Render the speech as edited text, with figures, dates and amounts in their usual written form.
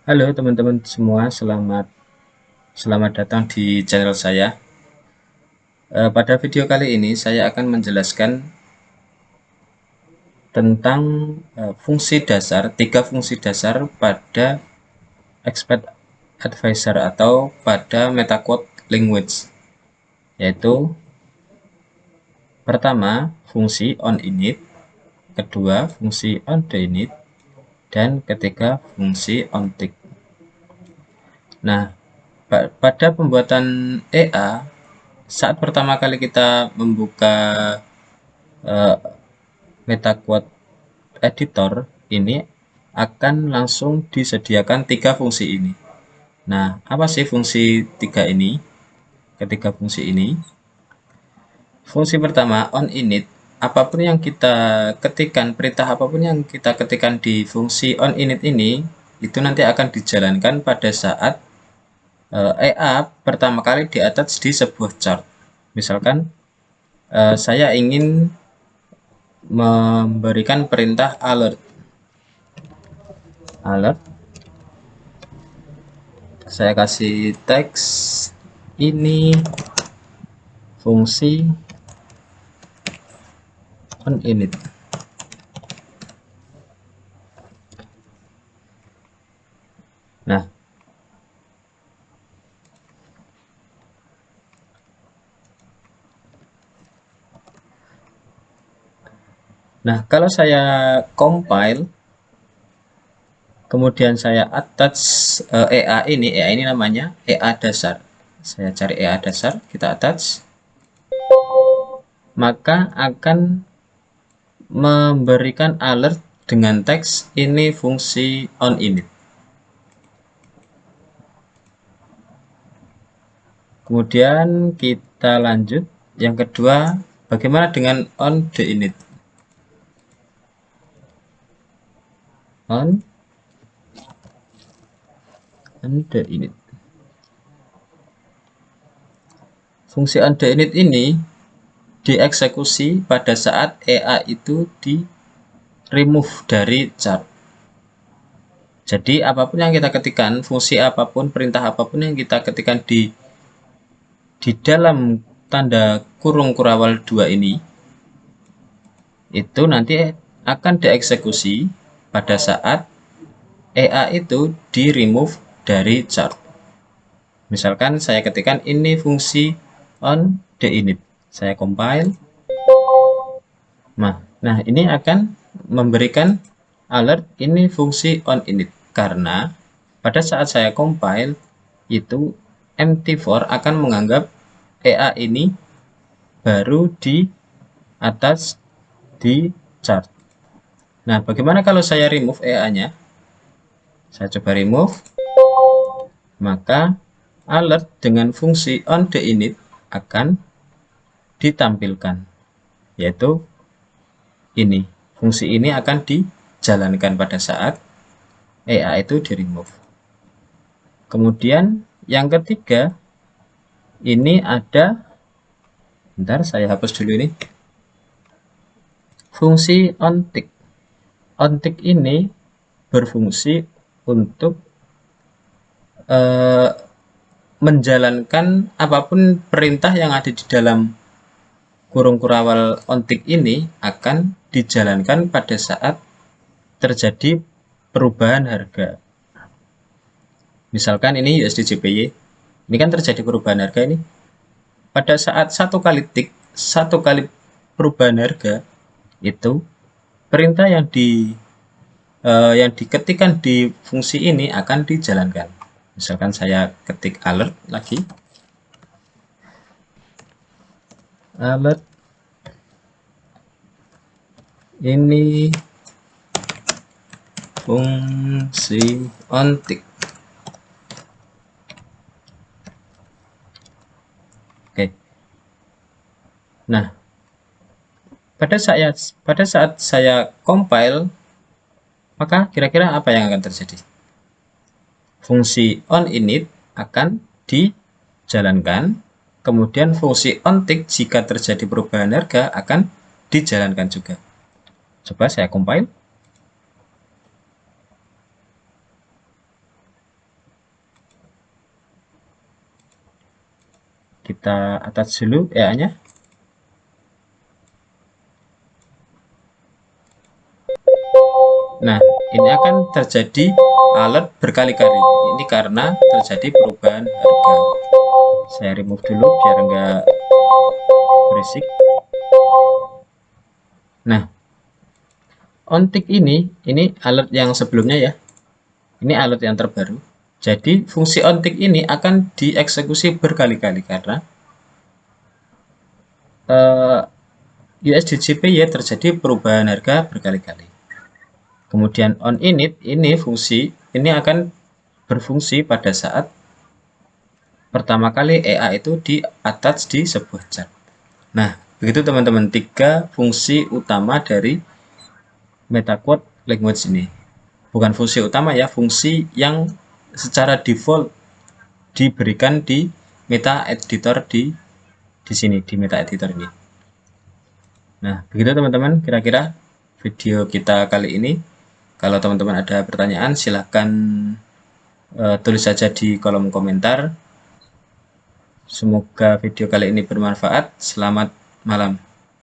Halo teman-teman semua, selamat datang di channel saya. Pada video kali ini saya akan menjelaskan tentang tiga fungsi dasar pada Expert Advisor atau pada MetaQuote Language, yaitu pertama fungsi onInit, kedua fungsi onTheInit, dan ketiga fungsi onTick. Nah, pada pembuatan EA, saat pertama kali kita membuka MetaQuote Editor, ini akan langsung disediakan tiga fungsi ini. Nah, apa sih fungsi ketiga fungsi ini? Fungsi pertama, onInit. Apapun yang kita ketikkan, perintah apapun yang kita ketikkan di fungsi onInit ini, itu nanti akan dijalankan pada saat EA pertama kali di attach di sebuah chart. Misalkan saya ingin memberikan perintah alert. Saya kasih teks ini fungsi onInit. Nah, kalau saya compile, kemudian saya attach EA ini namanya EA dasar. Saya cari EA dasar, kita attach, maka akan memberikan alert dengan teks ini fungsi onInit. Kemudian kita lanjut, yang kedua, bagaimana dengan onTheInit? onTheInit. Fungsi onTheInit ini dieksekusi pada saat EA itu di remove dari chart. Jadi apapun yang kita ketikkan, fungsi apapun, perintah apapun yang kita ketikkan di dalam tanda kurung kurawal 2 ini, itu nanti akan dieksekusi pada saat EA itu di remove dari chart. Misalkan saya ketikkan ini fungsi onTheInit. Saya compile. Nah, ini akan memberikan alert ini fungsi onInit, karena pada saat saya compile itu MT4 akan menganggap EA ini baru di atas di chart. Nah, bagaimana kalau saya remove EA-nya? Saya coba remove, maka alert dengan fungsi onTheInit akan ditampilkan, yaitu ini. Fungsi ini akan dijalankan pada saat EA itu di remove. Kemudian yang ketiga, ini ada, bentar saya hapus dulu ini, fungsi onTick. OnTick ini berfungsi untuk menjalankan apapun perintah yang ada di dalam kurung kurawal onTick ini akan dijalankan pada saat terjadi perubahan harga. Misalkan ini USD JPY, ini kan terjadi perubahan harga ini. Pada saat satu kali perubahan harga, itu perintah yang diketikkan di fungsi ini akan dijalankan. Misalkan saya ketik alert lagi, alert ini fungsi onTick. Oke. Nah, pada saat saya compile, maka kira-kira apa yang akan terjadi? Fungsi onInit akan dijalankan, kemudian fungsi onTick jika terjadi perubahan harga akan dijalankan juga. Coba saya compile. Kita attach dulu EA-nya. Nah, ini akan terjadi alert berkali-kali. Ini karena terjadi perubahan harga. Saya remove dulu biar enggak berisik. Nah, on tick ini alert yang sebelumnya ya. Ini alert yang terbaru. Jadi fungsi on tick ini akan dieksekusi berkali-kali karena USDJPY terjadi perubahan harga berkali-kali. Kemudian on init ini fungsi ini akan berfungsi pada saat pertama kali EA itu di attach di sebuah chart. Nah, begitu teman-teman, 3 fungsi utama dari MetaQuote language ini. Bukan fungsi utama ya, fungsi yang secara default diberikan di meta editor di sini, di meta editor ini. Nah, begitu teman-teman kira-kira video kita kali ini. Kalau teman-teman ada pertanyaan silahkan tulis saja di kolom komentar. Semoga video kali ini bermanfaat. Selamat malam.